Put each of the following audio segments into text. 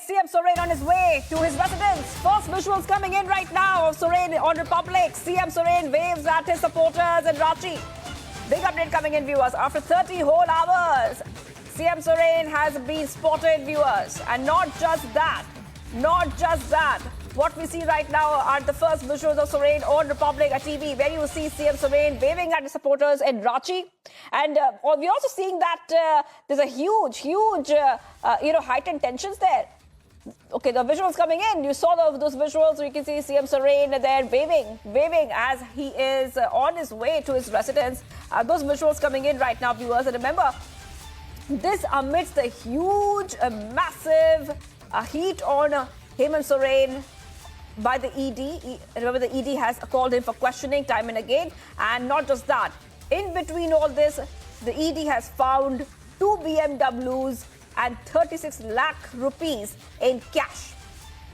CM Soren on his way to his residence. First visuals coming in right now of Soren on Republic. CM Soren waves at his supporters in Ranchi. Big update coming in, viewers. After 30 whole hours, CM Soren has been spotted, viewers. And not just that. What we see right now are the first visuals of Soren on Republic TV, where you see CM Soren waving at his supporters in Ranchi. And we're also seeing that there's a huge, heightened tensions there. Okay, the visuals coming in. You saw those visuals. You can see CM Soren there waving as he is on his way to his residence. Those visuals coming in right now, viewers. And remember, this amidst the huge, massive heat on Hemant Soren by the ED. Remember, the ED has called him for questioning time and again. And not just that. In between all this, the ED has found 2 BMWs and 36 lakh rupees in cash.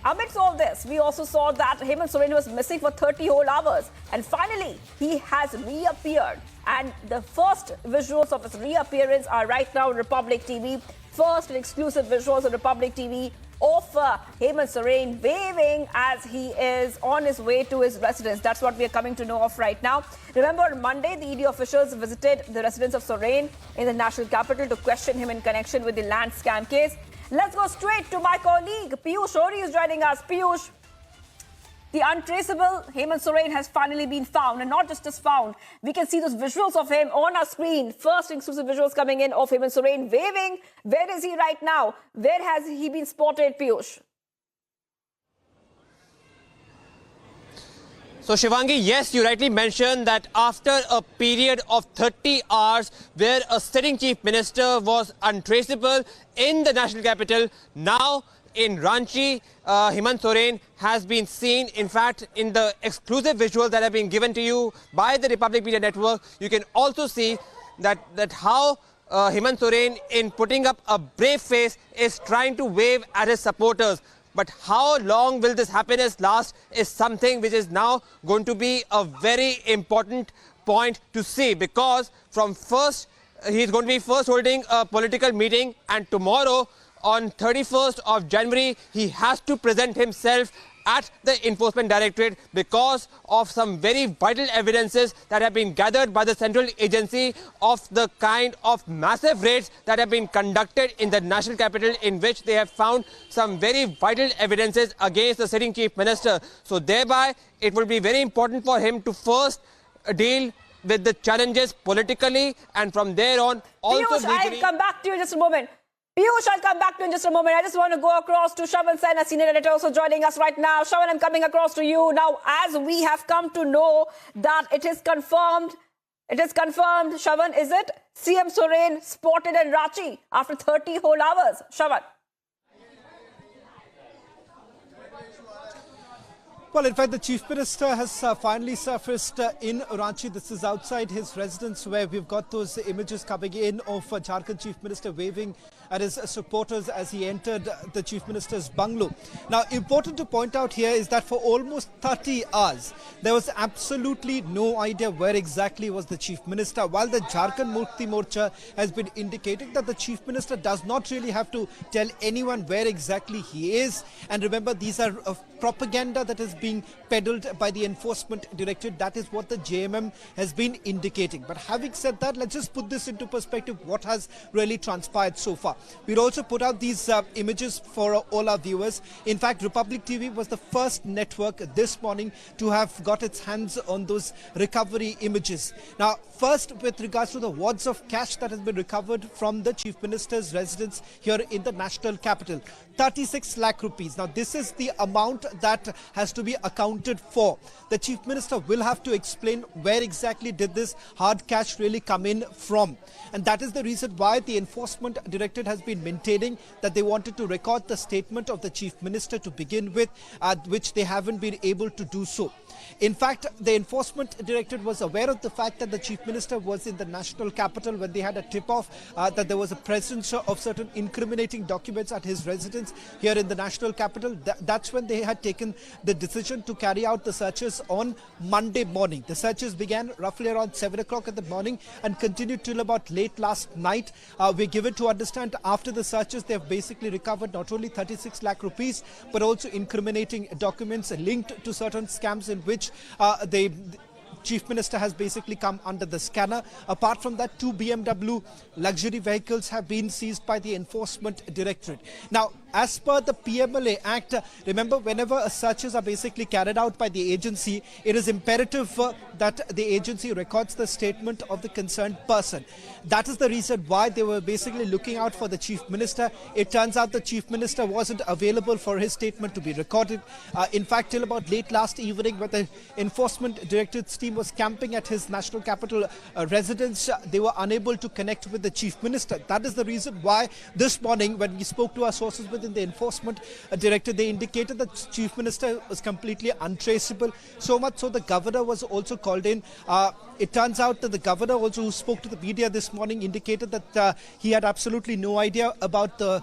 Amidst all this, we also saw that Hemant Soren was missing for 30 whole hours. And finally, he has reappeared. And the first visuals of his reappearance are right now on Republic TV. First and exclusive visuals on Republic TV of Hemant Soren waving as he is on his way to his residence. That's what we are coming to know of right now. Remember, on Monday, the ED officials visited the residence of Soren in the national capital to question him in connection with the land scam case. Let's go straight to my colleague, Piyush Ohri is joining us. Piyush, the untraceable Hemant Soren has finally been found, and not just found. We can see those visuals of him on our screen. First exclusive visuals coming in of Hemant Soren waving. Where is he right now? Where has he been spotted, Piyush? So, Shivangi, yes, you rightly mentioned that after a period of 30 hours where a sitting chief minister was untraceable in the national capital, now in Ranchi, Hemant Soren has been seen. In fact, in the exclusive visuals that have been given to you by the Republic Media Network, you can also see that how Hemant Soren, in putting up a brave face, is trying to wave at his supporters. But how long will this happiness last is something which is now going to be a very important point to see, because from first, he's going to be first holding a political meeting, and tomorrow on 31st of January, he has to present himself at the Enforcement Directorate because of some very vital evidences that have been gathered by the central agency of the kind of massive raids that have been conducted in the national capital, in which they have found some very vital evidences against the sitting chief minister. So thereby, it will be very important for him to first deal with the challenges politically, and from there on also Piyush, I'll come back to you in just a moment. Piyush, I'll come back to you in just a moment. I just want to go across to Shravan Sen, a senior editor, also joining us right now. Shravan, I'm coming across to you. Now, as we have come to know that it is confirmed, Shravan, is it? CM Soren spotted in Ranchi after 30 whole hours. Shravan. Well, in fact, the Chief Minister has finally surfaced in Ranchi. This is outside his residence, where we've got those images coming in of Jharkhand Chief Minister waving at his supporters as he entered the Chief Minister's bungalow. Now, important to point out here is that for almost 30 hours, there was absolutely no idea where exactly was the Chief Minister, while the Jharkhand Mukti Morcha has been indicating that the Chief Minister does not really have to tell anyone where exactly he is. And remember, these are propaganda that is being peddled by the Enforcement Directorate. That is what the JMM has been indicating. But having said that, let's just put this into perspective, what has really transpired so far. We'll also put out these images for all our viewers. In fact, Republic TV was the first network this morning to have got its hands on those recovery images. Now, first, with regards to the wads of cash that has been recovered from the Chief Minister's residence here in the national capital, 36 lakh rupees. Now, this is the amount that has to be accounted for. The Chief Minister will have to explain where exactly did this hard cash really come in from. And that is the reason why the Enforcement Directorate has been maintaining that they wanted to record the statement of the Chief Minister to begin with, which they haven't been able to do so. In fact, the Enforcement Directorate was aware of the fact that the Chief Minister was in the national capital when they had a tip-off that there was a presence of certain incriminating documents at his residence here in the national capital. That's when they had taken the decision to carry out the searches on Monday morning. The searches began roughly around 7 o'clock in the morning and continued till about late last night. We're given to understand after the searches, they have basically recovered not only 36 lakh rupees, but also incriminating documents linked to certain scams in which the Chief Minister has basically come under the scanner. Apart from that, 2 BMW luxury vehicles have been seized by the Enforcement Directorate. Now, as per the PMLA Act, remember, whenever searches are basically carried out by the agency, it is imperative that the agency records the statement of the concerned person. That is the reason why they were basically looking out for the Chief Minister. It turns out the Chief Minister wasn't available for his statement to be recorded. In fact, till about late last evening, when the Enforcement Directorate's team was camping at his national capital residence, they were unable to connect with the Chief Minister. That is the reason why this morning, when we spoke to our sources within the Enforcement Directorate, they indicated that Chief Minister was completely untraceable. So much so the Governor was also called in. It turns out that the Governor also, who spoke to the media this morning, indicated that he had absolutely no idea about the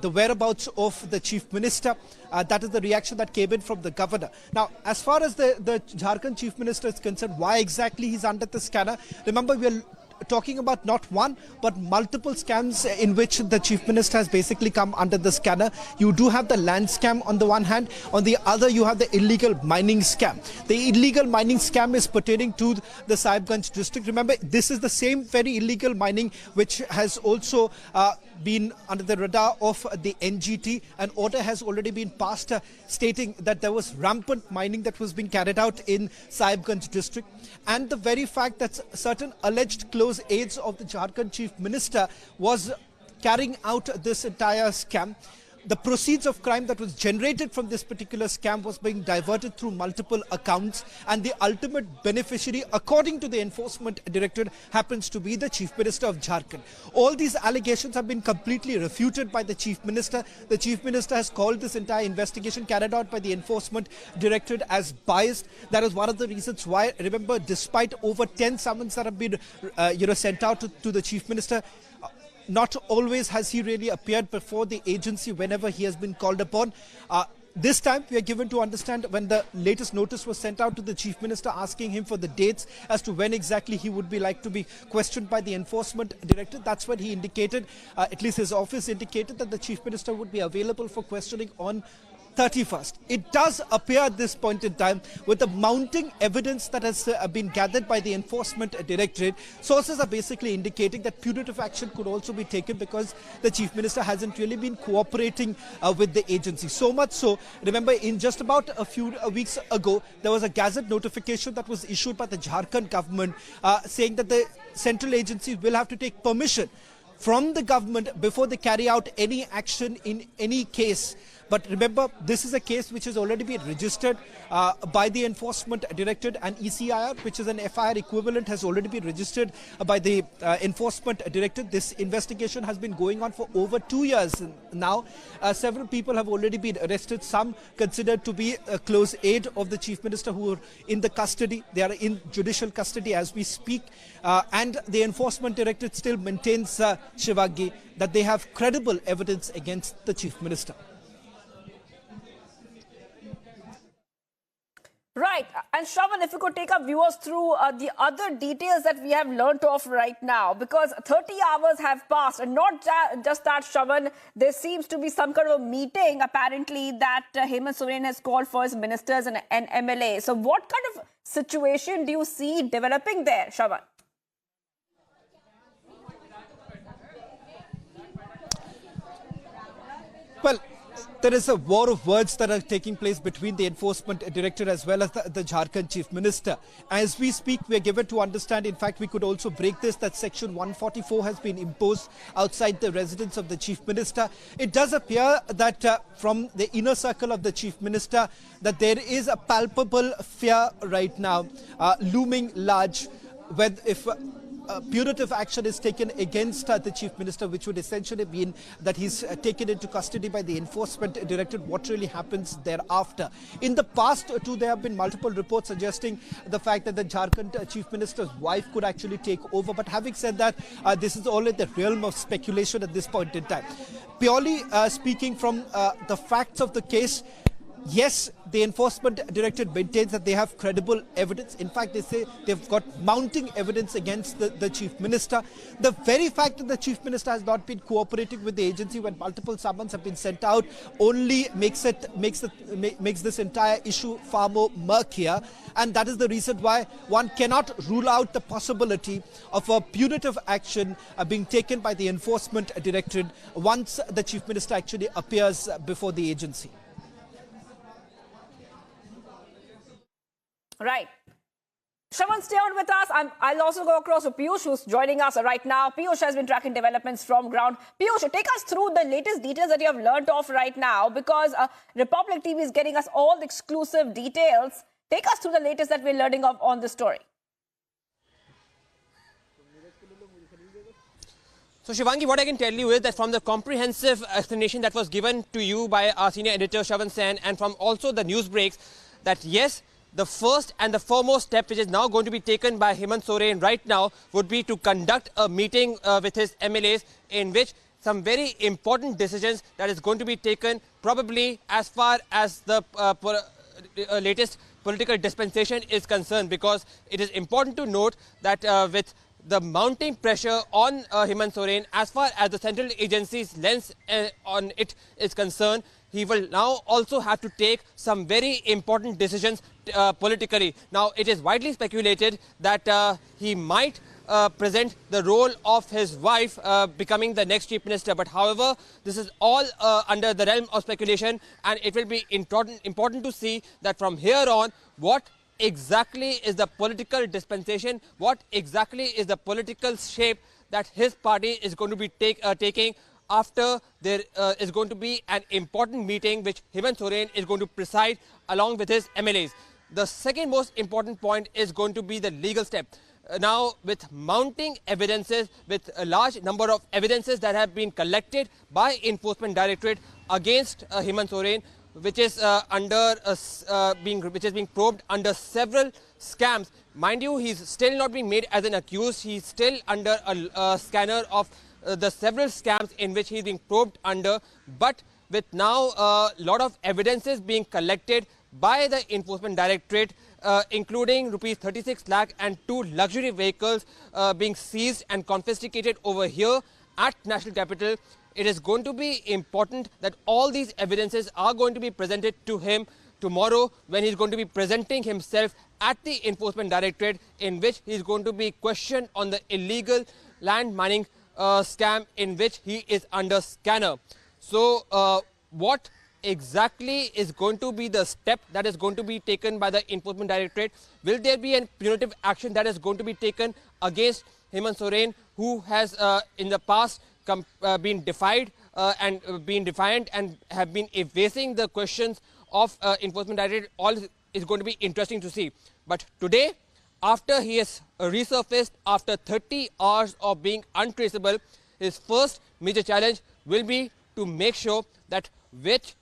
whereabouts of the Chief Minister. That is the reaction that came in from the Governor. Now, as far as the Jharkhand Chief Minister is concerned, why exactly he's under the scanner? Remember, we are talking about not one but multiple scams in which the Chief Minister has basically come under the scanner. You do have the land scam on the one hand, on the other you have the illegal mining scam. The illegal mining scam is pertaining to the Sahibganj district. Remember, this is the same very illegal mining which has also been under the radar of the NGT. An order has already been passed stating that there was rampant mining that was being carried out in Sahibganj district, and the very fact that certain alleged close aides of the Jharkhand Chief Minister was carrying out this entire scam. The proceeds of crime that was generated from this particular scam was being diverted through multiple accounts, and the ultimate beneficiary, according to the Enforcement Directorate, happens to be the Chief Minister of Jharkhand. All these allegations have been completely refuted by the Chief Minister. The Chief Minister has called this entire investigation carried out by the Enforcement Directorate as biased. That is one of the reasons why, remember, despite over 10 summons that have been sent out to the Chief Minister, not always has he really appeared before the agency whenever he has been called upon. This time we are given to understand, when the latest notice was sent out to the Chief Minister asking him for the dates as to when exactly he would be like to be questioned by the Enforcement Director, that's what he indicated, at least his office indicated, that the Chief Minister would be available for questioning on 31st. It does appear at this point in time, with the mounting evidence that has been gathered by the Enforcement Directorate, sources are basically indicating that punitive action could also be taken because the Chief Minister hasn't really been cooperating with the agency. So much so, remember, in just about a few weeks ago, there was a gazette notification that was issued by the Jharkhand government saying that the central agencies will have to take permission from the government before they carry out any action in any case. But remember, this is a case which has already been registered by the Enforcement Directorate, and ECIR, which is an FIR equivalent, has already been registered by the Enforcement Directorate. This investigation has been going on for over 2 years now. Several people have already been arrested, some considered to be a close aide of the Chief Minister who are in the custody. They are in judicial custody as we speak. And the Enforcement Directorate still maintains, Shivagi, that they have credible evidence against the Chief Minister. Right. And Shravan, if you could take our viewers through the other details that we have learnt of right now, because 30 hours have passed, and not just that, Shravan, there seems to be some kind of a meeting, apparently, that Hemant Soren has called for his ministers and MLAs. So what kind of situation do you see developing there, Shravan? Well, there is a war of words that are taking place between the Enforcement Director as well as the Jharkhand Chief Minister. As we speak, we are given to understand, in fact, we could also break this, that Section 144 has been imposed outside the residence of the Chief Minister. It does appear that from the inner circle of the Chief Minister, that there is a palpable fear right now, looming large, if punitive action is taken against the Chief Minister, which would essentially mean that he's taken into custody by the Enforcement Directorate. What really happens thereafter? In the past, too, there have been multiple reports suggesting the fact that the Jharkhand Chief Minister's wife could actually take over. But having said that, this is all in the realm of speculation at this point in time. Purely speaking from the facts of the case, Yes, the enforcement directorate maintains that they have credible evidence. In fact, they say they've got mounting evidence against the chief minister. The very fact that the chief minister has not been cooperating with the agency when multiple summons have been sent out only makes this entire issue far more murkier. And that is the reason why one cannot rule out the possibility of a punitive action being taken by the enforcement directorate once the chief minister actually appears before the agency. Right. Shravan, stay on with us. I'll also go across to Piyush, who's joining us right now. Piyush has been tracking developments from ground. Piyush, take us through the latest details that you have learnt of right now, because Republic TV is getting us all the exclusive details. Take us through the latest that we're learning of on this story. So, Shivangi, what I can tell you is that from the comprehensive explanation that was given to you by our senior editor, Shravan Sen, and from also the news breaks, that yes, the first and the foremost step which is now going to be taken by Hemant Soren right now would be to conduct a meeting with his MLAs in which some very important decisions that is going to be taken, probably as far as the latest political dispensation is concerned, because it is important to note that with the mounting pressure on Hemant Soren as far as the central agency's lens on it is concerned, he will now also have to take some very important decisions politically. Now, it is widely speculated that he might present the role of his wife becoming the next chief minister. But however, this is all under the realm of speculation, and it will be important to see that from here on, what exactly is the political dispensation, what exactly is the political shape that his party is going to be taking after there is going to be an important meeting which Hemant Soren is going to preside along with his MLAs. The second most important point is going to be the legal step. Now, with mounting evidences, with a large number of evidences that have been collected by Enforcement Directorate against Hemant Soren, which is being probed under several scams. Mind you, he's still not being made as an accused. He's still under a scanner of the several scams in which he's being probed under. But with now a lot of evidences being collected by the Enforcement Directorate, including rupees 36 lakh and 2 luxury vehicles being seized and confiscated over here at National Capital, it is going to be important that all these evidences are going to be presented to him tomorrow when he's going to be presenting himself at the Enforcement Directorate, in which he's going to be questioned on the illegal land mining scam in which he is under scanner. So, what exactly is going to be the step that is going to be taken by the Enforcement Directorate? Will there be a punitive action that is going to be taken against Hemant Soren, who has in the past been defiant and have been evading the questions of Enforcement Directorate? All is going to be interesting to see. But today, after he has resurfaced after 30 hours of being untraceable, his first major challenge will be to make sure that which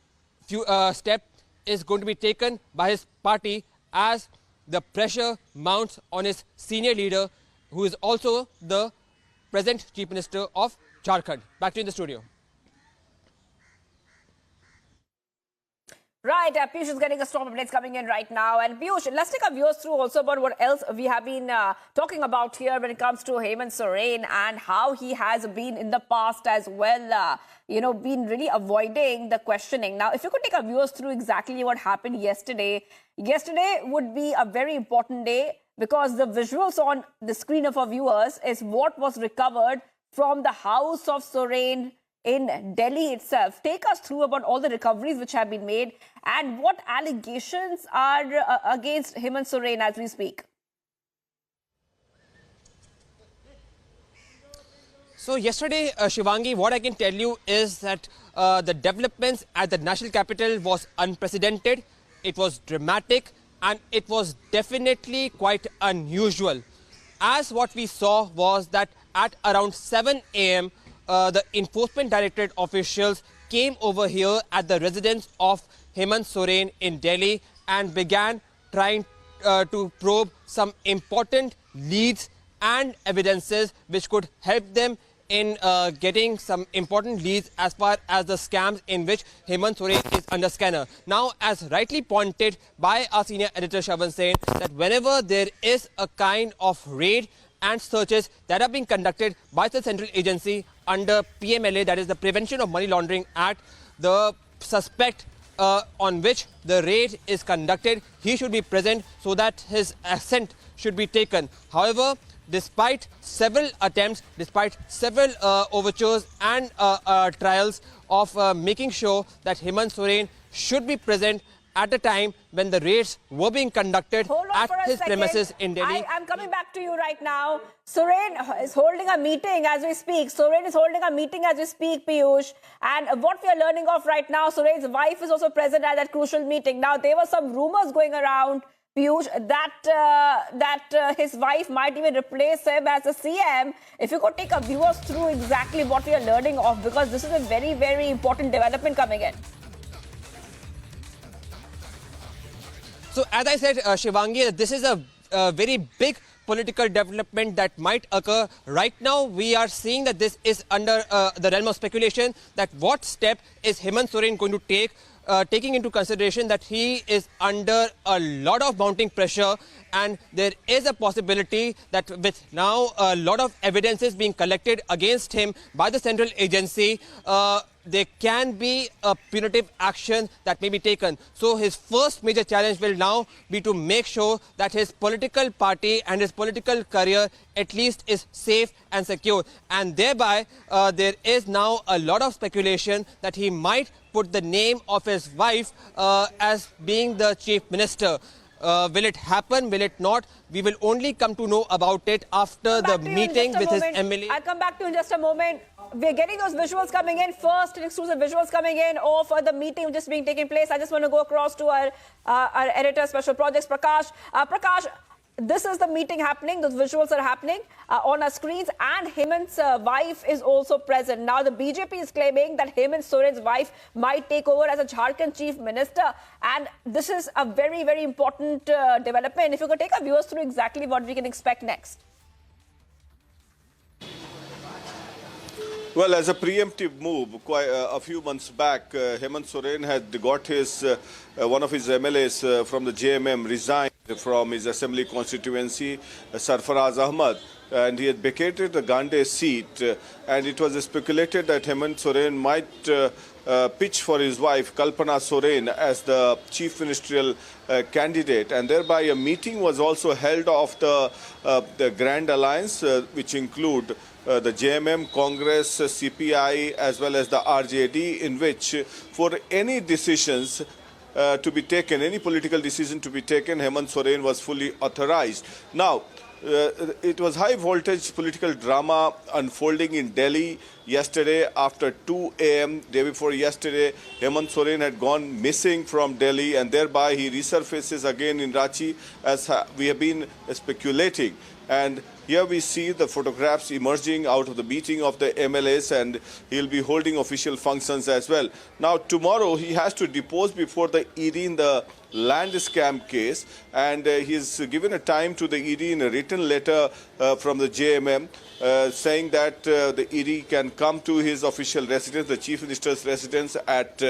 step is going to be taken by his party as the pressure mounts on his senior leader, who is also the present Chief Minister of Jharkhand. Back to you in the studio. Right, Piyush is getting a storm updates coming in right now. And Piyush, let's take our viewers through also about what else we have been talking about here when it comes to Hemant Soren and how he has been in the past as well, been really avoiding the questioning. Now, if you could take our viewers through exactly what happened yesterday. Yesterday would be a very important day because the visuals on the screen of our viewers is what was recovered from the house of Soren in Delhi itself. Take us through about all the recoveries which have been made and what allegations are against Hemant Soren as we speak. So yesterday, Shivangi, what I can tell you is that the developments at the National Capital was unprecedented, it was dramatic, and it was definitely quite unusual. As what we saw was that at around 7 a.m., the Enforcement Directorate officials came over here at the residence of Hemant Soren in Delhi and began trying to probe some important leads and evidences which could help them in getting some important leads as far as the scams in which Hemant Soren is under scanner. Now, as rightly pointed by our senior editor Shravan Sen, that whenever there is a kind of raid and searches that are being conducted by the central agency under PMLA, that is the Prevention of Money Laundering Act, the suspect on which the raid is conducted, he should be present so that his assent should be taken. However, despite several attempts, despite several overtures and trials of making sure that Hemant Soren should be present at the time when the raids were being conducted at his premises in Delhi. I'm coming back to you right now. Soren is holding a meeting as we speak. Soren is holding a meeting as we speak, Piyush. And what we are learning of right now, Soren's wife is also present at that crucial meeting. Now, there were some rumors going around, Piyush, that his wife might even replace him as the CM. If you could take our viewers through exactly what we are learning of, because this is a very, very important development coming in. So, as I said, Shivangi, this is a very big political development that might occur. Right now, we are seeing that this is under the realm of speculation, that what step is Hemant Soren going to take, taking into consideration that he is under a lot of mounting pressure, and there is a possibility that with now a lot of evidences being collected against him by the central agency, there can be a punitive action that may be taken. So his first major challenge will now be to make sure that his political party and his political career at least is safe and secure. And thereby, there is now a lot of speculation that he might put the name of his wife as being the chief minister. Will it happen? Will it not? We will only come to know about it after the meeting with his MLA. I'll come back to you in just a moment. We're getting those visuals coming in first, exclusive visuals coming in of the meeting just being taking place. I just want to go across to our editor, Special Projects, Prakash. Prakash, this is the meeting happening. Those visuals are happening on our screens, and Hemant's wife is also present. Now, the BJP is claiming that Hemant Soren's wife might take over as a Jharkhand chief minister, and this is a very, very important development. If you could take our viewers through exactly what we can expect next. Well, as a preemptive move, a few months back, Hemant Soren had got his one of his MLAs from the JMM resigned from his assembly constituency, Sarfaraz Ahmad, and he had vacated the Gande seat, and it was speculated that Hemant Soren might pitch for his wife, Kalpana Soren, as the chief ministerial candidate, and thereby a meeting was also held of the Grand Alliance, which include the JMM, Congress, CPI, as well as the RJD, in which for any decisions to be taken, any political decision to be taken, Hemant Soren was fully authorized. Now, it was high voltage political drama unfolding in Delhi yesterday after 2 a.m. Day before yesterday, Hemant Soren had gone missing from Delhi, and thereby he resurfaces again in Ranchi, as we have been speculating. And here we see the photographs emerging out of the meeting of the MLAs, and he'll be holding official functions as well. Now, tomorrow he has to depose before the ED in the land scam case, and he's given a time to the ED in a written letter from the JMM saying that the ED can come to his official residence, the Chief Minister's residence, at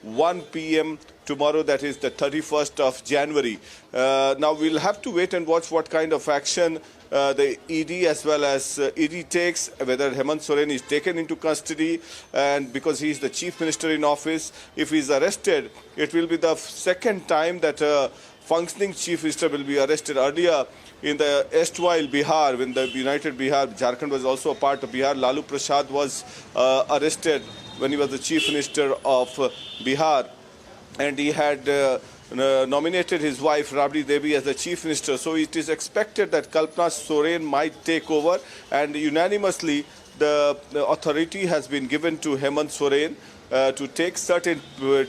1 p.m. tomorrow, that is the 31st of January. Now, we'll have to wait and watch what kind of action the ED as well as ED takes, whether Hemant Soren is taken into custody, and because he is the chief minister in office, if he is arrested, it will be the second time that a functioning chief minister will be arrested. Earlier, in the erstwhile Bihar, when the United Bihar, Jharkhand was also a part of Bihar, Lalu Prasad was arrested when he was the chief minister of Bihar, and he had nominated his wife Rabri Devi as the chief minister. So it is expected that Kalpana Soren might take over, and unanimously the authority has been given to Hemant Soren to take certain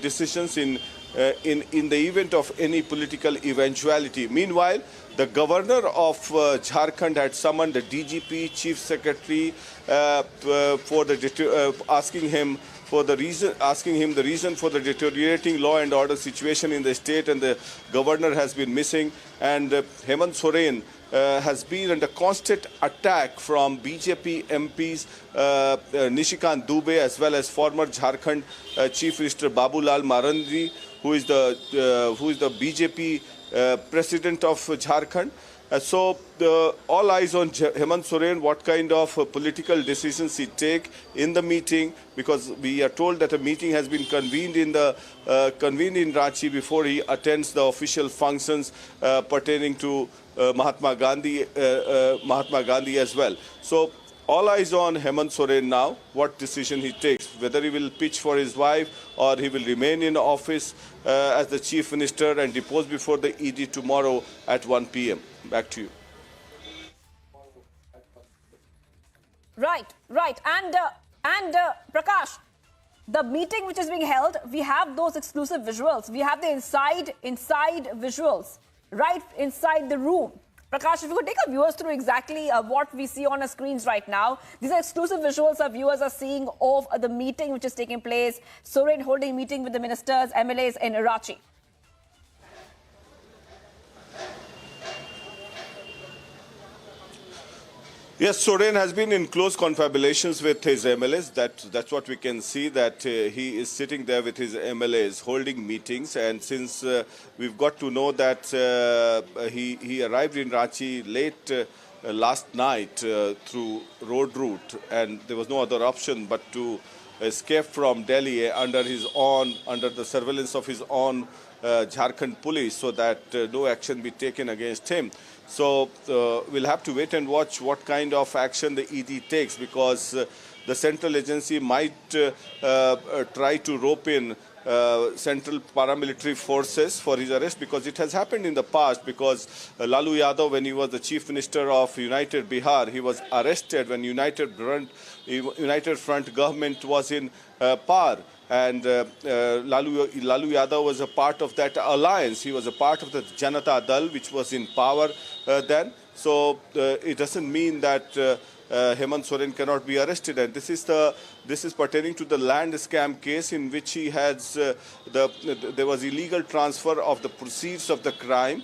decisions in the event of any political eventuality. Meanwhile, the governor of Jharkhand had summoned the DGP, chief secretary, for asking him asking him the reason for the deteriorating law and order situation in the state, and the governor has been missing. And Hemant Soren has been under constant attack from BJP MPs Nishikant Dubey, as well as former Jharkhand Chief Minister Babulal Marandi, who is the BJP president of Jharkhand. So all eyes on Hemant Soren, what kind of political decisions he take in the meeting, because we are told that a meeting has been convened in Ranchi before he attends the official functions pertaining to Mahatma Gandhi as well. So all eyes on Hemant Soren now, what decision he takes, whether he will pitch for his wife or he will remain in office as the Chief Minister and depose before the ED tomorrow at 1 p.m. Back to you. Right. And Prakash, the meeting which is being held, we have those exclusive visuals. We have the inside visuals, right inside the room. Prakash, if you could take our viewers through exactly what we see on our screens right now. These are exclusive visuals our viewers are seeing of the meeting which is taking place. Soren holding a meeting with the ministers, MLAs in Ranchi. Yes, Soren has been in close confabulations with his MLAs. That's what we can see, that he is sitting there with his MLAs holding meetings. And since we've got to know that he arrived in Ranchi late last night through road route, and there was no other option but to escape from Delhi under the surveillance of his own Jharkhand police, so that no action be taken against him. So we'll have to wait and watch what kind of action the ED takes, because the central agency might try to rope in central paramilitary forces for his arrest, because it has happened in the past. Because Lalu Yadav, when he was the Chief Minister of United Bihar, he was arrested when United Front government was in power. And Lalu Yadav was a part of that alliance. He was a part of the Janata Dal, which was in power then. So it doesn't mean that Hemant Soren cannot be arrested. And this is pertaining to the land scam case, in which he has there was illegal transfer of the proceeds of the crime,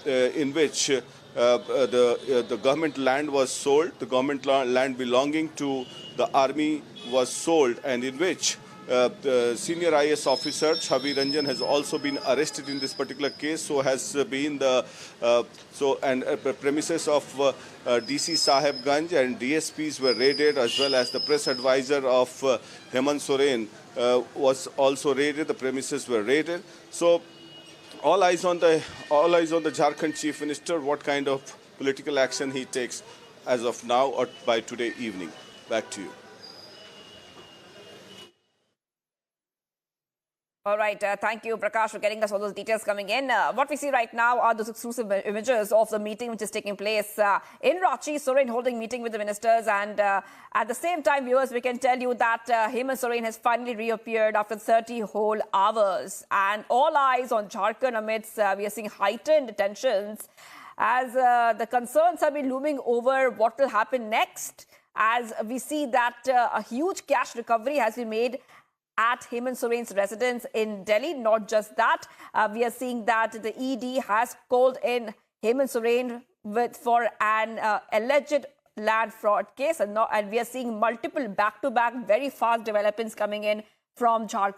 in which the government land was sold. The government land belonging to the army was sold, and in which the senior IS officer Chavi Ranjan has also been arrested in this particular case. So has been the premises of DC Sahebganj and DSPs were raided, as well as the press advisor of Hemant Soren was also raided. The premises were raided. So all eyes on the Jharkhand Chief Minister, what kind of political action he takes as of now or by today evening. Back to you. All right. Thank you, Prakash, for getting us all those details coming in. What we see right now are those exclusive images of the meeting which is taking place in Ranchi. Soren holding meeting with the ministers. And at the same time, viewers, we can tell you that Hemant Soren has finally reappeared after 30 whole hours. And all eyes on Jharkhand amidst we are seeing heightened tensions as the concerns have been looming over what will happen next, as we see that a huge cash recovery has been made at Hemant Soren's residence in Delhi. Not just that, we are seeing that the ED has called in Hemant Soren for an alleged land fraud case, and we are seeing multiple back-to-back very fast developments coming in from Jharkhand.